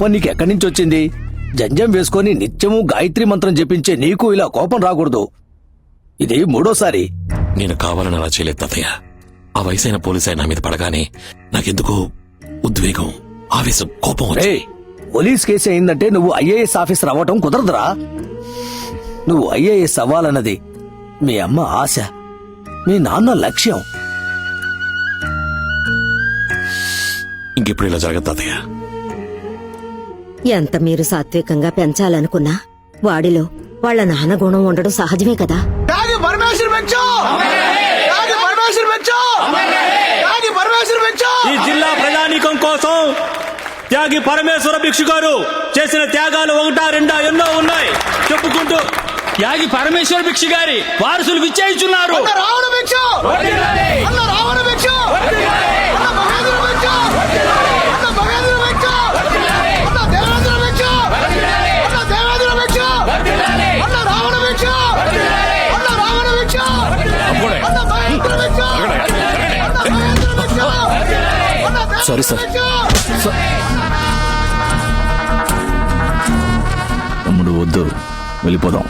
నీకు ఎక్కడి నుంచి వచ్చింది? జంజం వేసుకొని నిత్యము గాయత్రి మంత్రం జపించే నీకు ఇలా కోపం రాకూడదు. ఇది మూడోసారి. నేను కావాలని అలా చేయలేదు తాతయ్య. ఆ వయసైన పోలీసు ఆయన నా మీద పడగానే నాకెందుకో ఉద్వేగం, ఆవేశం, కోపం వచ్చాయి. పోలీస్ కేసు అయిందంటే నువ్వు ఐఏఎస్ ఆఫీసర్ అవ్వటం కుదరదురా. నువ్వు ఐఏఎస్ అవ్వాలన్నది మీ అమ్మ ఆశ, మీ నాన్న లక్ష్యం. ఇంకెప్పుడు ఇలా జరగదు తాతయ్య. ఎంత మీరు సాత్వికంగా పెంచాలనుకున్నా వాడిలో వాళ్ళ నాన్న గుణం ఉండడం సహజమే కదా. ఈ జిల్లా ప్రజానీకం కోసం త్యాగి పరమేశ్వర భిక్షు గారు చేసిన త్యాగాలు ఒకటా రెండా ఎన్నో ఉన్నాయి చెప్పుకుంటూ త్యాగి పరమేశ్వర భిక్షు గారి వారసులు విచ్చేయిచున్నారు. Sorry sir. తమ్ముడు వద్దు, వెళ్ళిపోదాం.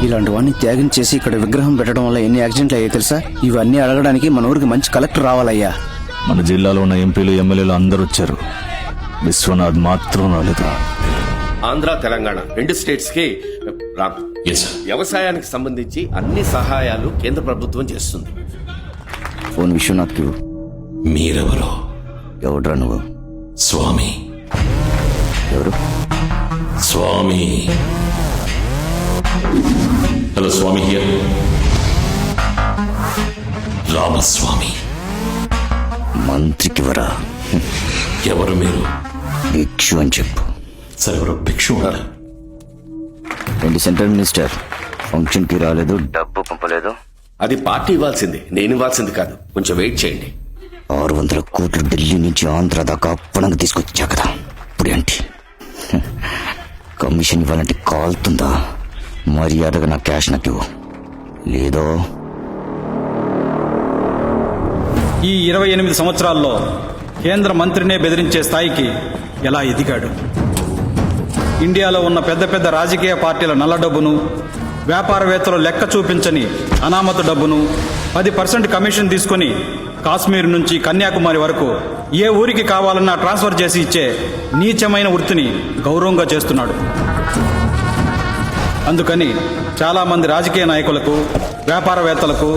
ఇలాంటివన్నీ త్యాగం చేసి ఇక్కడ విగ్రహం పెట్టడం వల్ల ఎన్ని యాక్సిడెంట్లు అయ్యాయి తెలుసా? ఇవన్నీ అడగడానికి మన ఊరికి మంచి కలెక్టర్ రావాలయ్యా. మన జిల్లాలో ఉన్న ఎంపీలు ఎమ్మెల్యేలు అందరూ వచ్చారు, విశ్వనాథ్ మాత్రం రాలేదు. ఆంధ్ర తెలంగాణ రెండు స్టేట్స్ కి వ్యవసాయానికి సంబంధించి అన్ని సహాయాలు కేంద్ర ప్రభుత్వం చేస్తుంది. ఫోన్ విశ్వనాథ్ కి. మీరెవరో? ఎవడ్రా నువ్వు? స్వామి. ఎవరు? స్వామి. Hello Swami here. రామస్వామి. మంత్రికి వరా? ఎవరు మీరు? భిక్షు అని చెప్పు. సరే, ఎవరు భిక్షు? ఏంటి సెంట్రల్ మినిస్టర్ ఫంక్షన్ కి రాలేదు, డబ్బు పంపలేదు? అది పార్టీ ఇవ్వాల్సింది, నేను ఇవ్వాల్సింది కాదు. కొంచెం వెయిట్ చేయండి. 600 కోట్లు ఢిల్లీ నుంచి ఆంధ్ర దాకా అప్పనంగా తీసుకొచ్చా కదా. ఇప్పుడు ఏంటి కమిషన్ ఇవ్వాలంటే కాలుతుందా? మర్యాదగా నా క్యాష్ నాకు ఇవ్వు, లేదో ఈ 28 సంవత్సరాల్లో కేంద్ర మంత్రినే బెదిరించే స్థాయికి ఎలా ఎదిగాడు? ఇండియాలో ఉన్న పెద్ద పెద్ద రాజకీయ పార్టీల నల్ల డబ్బును, వ్యాపారవేత్తలు లెక్క చూపించని అనామత డబ్బును 10% కమిషన్ తీసుకుని కాశ్మీర్ నుంచి కన్యాకుమారి వరకు ఏ ఊరికి కావాలన్నా ట్రాన్స్ఫర్ చేసి ఇచ్చే నీచమైన వృత్తిని గౌరవంగా చేస్తున్నాడు. అందుకని చాలా మంది రాజకీయ నాయకులకు, వ్యాపారవేత్తలకు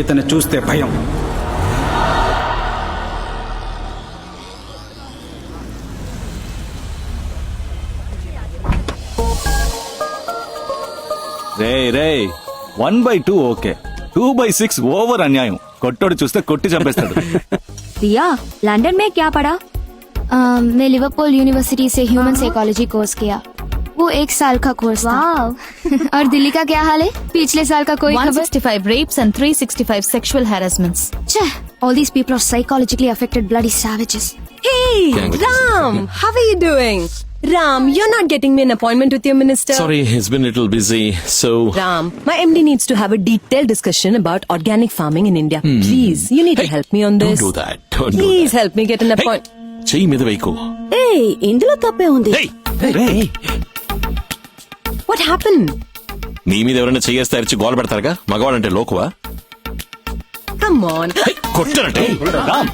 ఇతన్ని చూస్తే భయం. రే 1/2 ఓకే, 2/6 ఓవర్ అన్యాయం. కొట్టోడు చూస్తే కొట్టి చంపేస్తాడు. दिया लंदन में क्या पढ़ा? मैं लिवरपूल यूनिवर्सिटी से ह्यूमन साइकोलॉजी कोर्स किया. वो 1 साल का कोर्स था. और दिल्ली का क्या हाल है? पिछले साल का कोई 165 rapes and 365 sexual harassments. All these people are psychologically affected bloody savages. Hey, Ram, how are you doing? Ram, you're not getting me an appointment with your minister. Sorry, he's been a little busy, so... Ram, my MD needs to have a detailed discussion about organic farming in India. Please, you need to help me on this. Don't do that. Don't do Please that. help me get an appointment. చెయ్యి మీద వైకు. ఏ ఇందులో తప్పే ఉంది. What happened? నీ మీద ఎవరైనా చెయ్యేస్తే అరిచి గోల పెడతారుగా, మగవాడంటే లోకువా? Come on. కొట్టారంటే రామ్,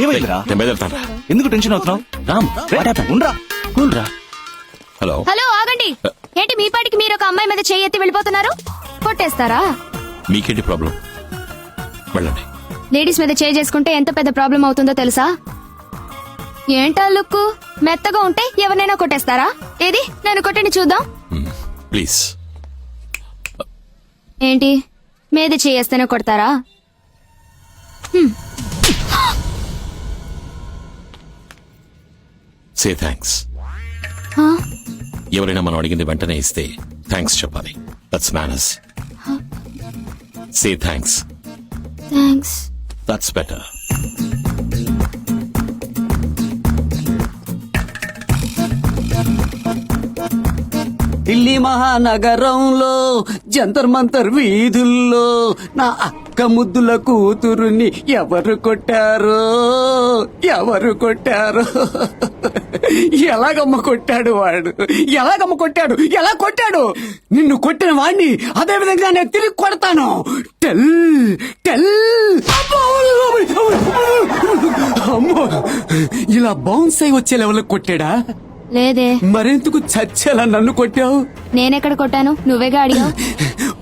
ఏమైందిరా? నేను బయలుదేరుతాను. ఎందుకు టెన్షన్ అవుతున్నావు? రామ్, ఉండరా, కూల్రా. హలో హలో, ఆగండి. ఏంటి మీ పాటికి మీరు ఒక అమ్మాయి మీద చెయ్యి ఎత్తి వెళ్ళిపోతున్నారు? కొట్టేస్తారా? మీకేంటి ప్రాబ్లం? వెళ్ళండి. లేడీస్ మీద చేయి చేసుకుంటే ఎంత పెద్ద ప్రాబ్లం అవుతుందో తెలుసా? ఏంటా లుక్కు? మెత్తగా ఉంటే ఎవరినైనా కొట్టేస్తారా? ఏది నన్ను కొట్టండి చూద్దాం. ప్లీజ్. ఏంటి మీద చేస్తేనే కొడతారా? Say thanks. ఎవరైనా మనం అడిగింది వెంటనే ఇస్తే థ్యాంక్స్ చెప్పాలి. That's manners. Say thanks. Thanks. That's better. Delhi మహానగరంలో జంతర్ మంతర్ వీధుల్లో నా అక్క ముద్దుల కూతురుని ఎవరు కొట్టారో ఎలాగమ్మ కొట్టాడు వాడు, ఎలా కొట్టాడు? నిన్ను కొట్టిన వాడిని అదే విధంగా నేను తిరిగి కొడతాను. టెల్ అమ్మో, ఇలా బౌన్స్ అయి వచ్చే లెవెల్ కొట్టాడా? లేదే. మరెందుకు చచ్చేలా నన్ను కొట్టావు? నేనెక్కడ కొట్టాను? నువ్వేగా అడిగావు.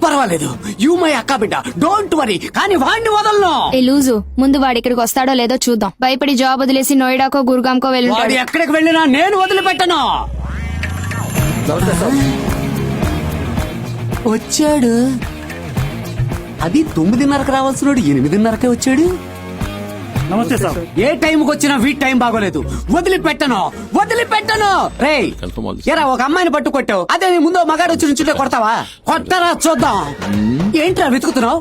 పర్వాలేదు, యూ మై అక్క బిడ్డ, డోంట్ వరీ. కానీ వాడిని వదలను. ఏ లూజు, ముందు వాడు ఇక్కడికి వస్తాడో లేదో చూద్దాం. భయపడి జాబ్ వదిలేసి నోయిడాకో గుర్గాంకో వాడు వెళ్ళుంటాడు. ఎక్కడికి వెళ్ళినా నేను వదిలిపెట్టను. వచ్చాడు. అది 9:30కి రావాల్సినోడు 8:30కే వచ్చాడు. నమస్తే సార్. ఏ టైంకి వచ్చినా వీటి టైం బాగోలేదు. వదిలిపెట్టను. రేయ్, ఎరా ఒక అమ్మాయిని పట్టు కొట్టావు, అదే నీ ముందు మగాడు వచ్చి నుంచుంటే కొడతావా? కొట్టరా చూద్దాం. ఏంట్రా వెతుకుతున్నావు?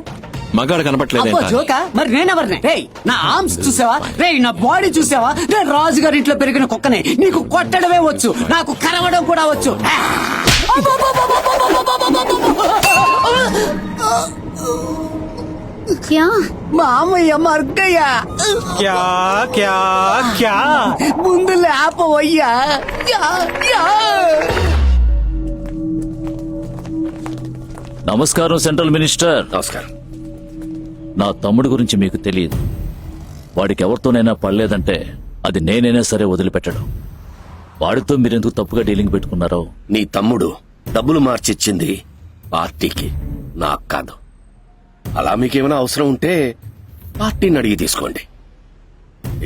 మగాడు కనపట్లేదు. అబ్బో జోకా, మరి నేనెవరిని? రేయ్, నా ఆర్మ్స్ చూసావా? రేయ్, నా బాడీ చూసావా? నేను రాజుగారి ఇంట్లో పెరిగిన కుక్కనే. నీకు కొట్టడమే వచ్చు, నాకు కరవడం కూడా వచ్చు. క్యా? మామయ్య మర్గయ్య, క్యా క్యా క్యా ముందు లేపవయ్యా. నమస్కారం సెంట్రల్ మినిస్టర్. నమస్కారం. నా తమ్ముడు గురించి మీకు తెలియదు. వాడికి ఎవరితోనైనా పడలేదంటే అది నేనైనా సరే వదిలిపెట్టడం. వాడితో మీరెందుకు తప్పుగా డీలింగ్ పెట్టుకున్నారో. నీ తమ్ముడు డబ్బులు మార్చిచ్చింది పార్టీకి, నాకు కాదు. అలా మీకేమైనా అవసరం ఉంటే పార్టీని అడిగి తీసుకోండి.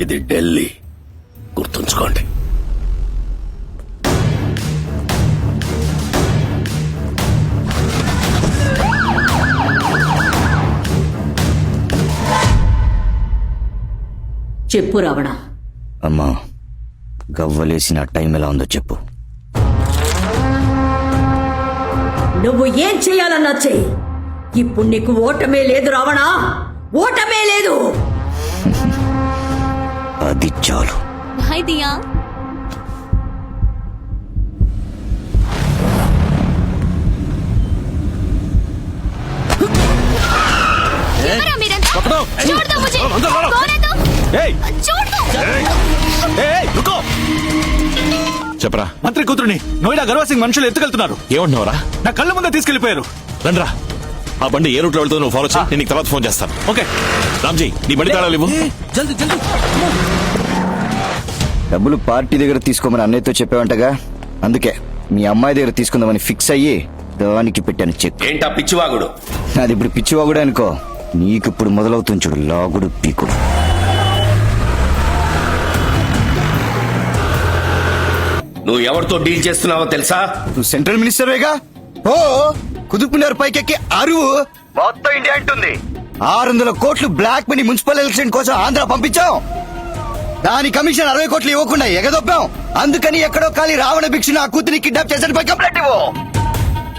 ఇది ఢిల్లీ, గుర్తుంచుకోండి. చెప్పు రావణ. అమ్మా, గవ్వలేసిన టైం ఎలా ఉందో చెప్పు. నువ్వు ఏం చెయ్యాలన్నా చెయ్యి. ఇప్పుడు నీకు ఓటమే లేదు రావణ, ఓటమే లేదు. అది చాలు. హాయ్ దియా. చెప్పరా. మంత్రి కూతురుని నోయిడా గర్వ సింగ్ మనుషులు ఎత్తుకెళ్తున్నారు. ఏమంటున్నావరా? నా కళ్ళ ముందే తీసుకెళ్లిపోయారు. రండ్రా, ఆ బండి ఏ రూట్ లో వెళ్తుందో నువ్వు ఫాలో చేయి. నేను నీకు తర్వాత ఫోన్ చేస్తాను. ఓకే రామ్జీ, నీ బండి తాళాలు ఇవ్వు. డబ్బులు పార్టీ దగ్గర తీసుకోమని అన్నయ్యతో చెప్పావంటగా, అందుకే మీ అమ్మాయి దగ్గర తీసుకుందామని ఫిక్స్ అయ్యి దానికి పెట్టాను చెక్. ఏంటా పిచ్చివాగుడు? అది ఇప్పుడు పిచ్చివాగుడే అనుకో. నీకు ఇప్పుడు మొదలవుతుంది చూడు, లాగుడు పీకుడు. నువ్వు ఎవరితో డీల్ చేస్తున్నావో తెలుసా? నువ్వు సెంట్రల్ మినిస్టర్వేగా. ఓ కుదుపునర్ పైకెక్కి అరువు మొత్తం ఇండియా అంటుంది. 600 కోట్లు బ్లాక్ మనీ మున్సిపల్ ఎలక్షన్ కోసం ఆంధ్ర పంపించాం. దాని కమిషన్ 60 కోట్లు ఇవ్వకుండా ఎగదొప్పాం. అందుకని ఎక్కడో ఖాళీ రావణ భిక్ష నా కూతురి కిడ్నాప్ చేశాడు పై కంప్లైంట్ ఇవ్వు.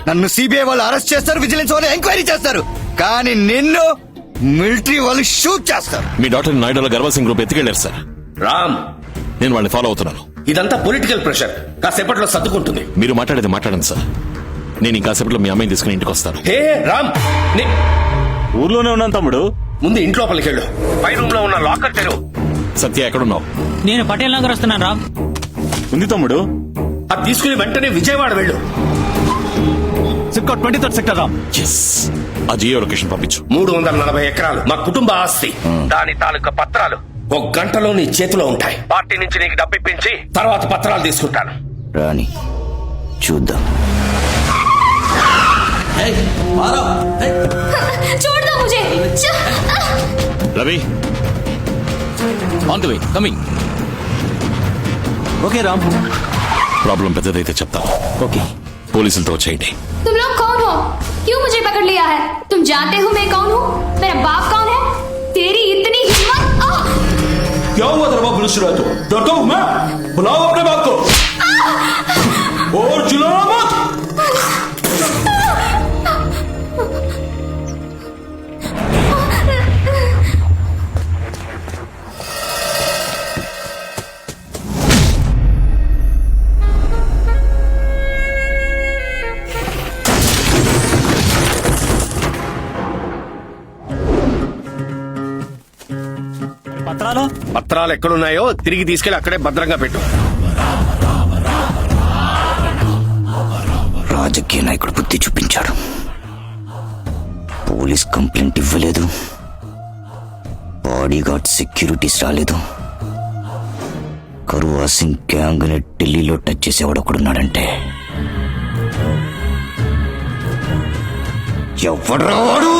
నన్ను సిబిఐ వాళ్ళు అరెస్ట్ చేస్తారు, విజిలెన్స్ వాళ్ళు ఎంక్వైరీ చేస్తారు. కానీ నిన్ను మిలిటరీ వాళ్ళు షూట్ చేస్తారు. మీ డాక్టర్ నాయుడులో గర్వ సింగ్ గ్రూప్ ఎత్తుకెళ్లారు సార్. రామ్, నేను వాళ్ళని ఫాలో అవుతున్నాను. ఇదంతా పొలిటికల్ ప్రెషర్, కాసేపట్లో సర్దుకుంటుంది. మీరు మాట్లాడేది మాట్లాడండి సార్. నేను ఇంకాసేపట్లో మీ అమ్మాయిని తీసుకుని ఇంటికి వస్తాను. హే రామ్, ఊర్లోనే ఉన్నాను తమ్ముడు. ముందు ఇంట్లోపలికి వెళ్ళు. పై రూమ్ లో ఉన్న లాకర్ తెరువు. సత్య ఎక్కడున్నావు? నేను పటేల్ నగర్ వస్తున్నాను రామ్. ఉంది తమ్ముడు. అది తీసుకుని వెంటనే విజయవాడ వెళ్ళు. SIPCOT 23rd sector Ram. Yes, ఆ జియో లొకేషన్ పంపించు. 340 ఎకరాలు మా కుటుంబ ఆస్తి. దాని తాలూకా పత్రాలు 1 గంటలో నీ చేతిలో ఉంటాయి. పార్టీ నుంచి నీకు డబ్బిప్పించి తర్వాత పత్రాలు తీసుకుంటాను. రాని చూద్దాం. Ravi, on the way, coming. Okay Ram. Problem పెద్దదైతే చెప్తాను. ఓకే, పోలీసులతో వచ్చేయండి. तुम लोग कौन हो? क्यों मुझे पकड़ लिया है? तुम जानते हो मैं कौन हूँ? मेरा बाप कौन है? तेरी इतनी हिम्मत? क्या हुआ तेरा बाप पुलिस तो डरता हूँ मैं? बुलाओ अपने बाप को और चिल्लाना मत. పత్రాలు? పత్రాలు ఎక్కడున్నాయో తిరిగి తీసుకెళ్లి అక్కడే భద్రంగా పెట్టు. రాజకీయ నాయకుడు బుద్ధి చూపించాడు. పోలీస్ కంప్లైంట్ ఇవ్వలేదు, బాడీగార్డ్ సెక్యూరిటీస్ రాలేదు. కరువా సింగ్ గ్యాంగ్ ని ఢిల్లీలో టచ్ చేసేవాడు ఒకడున్నాడంటే ఎవడ్రా వాడు?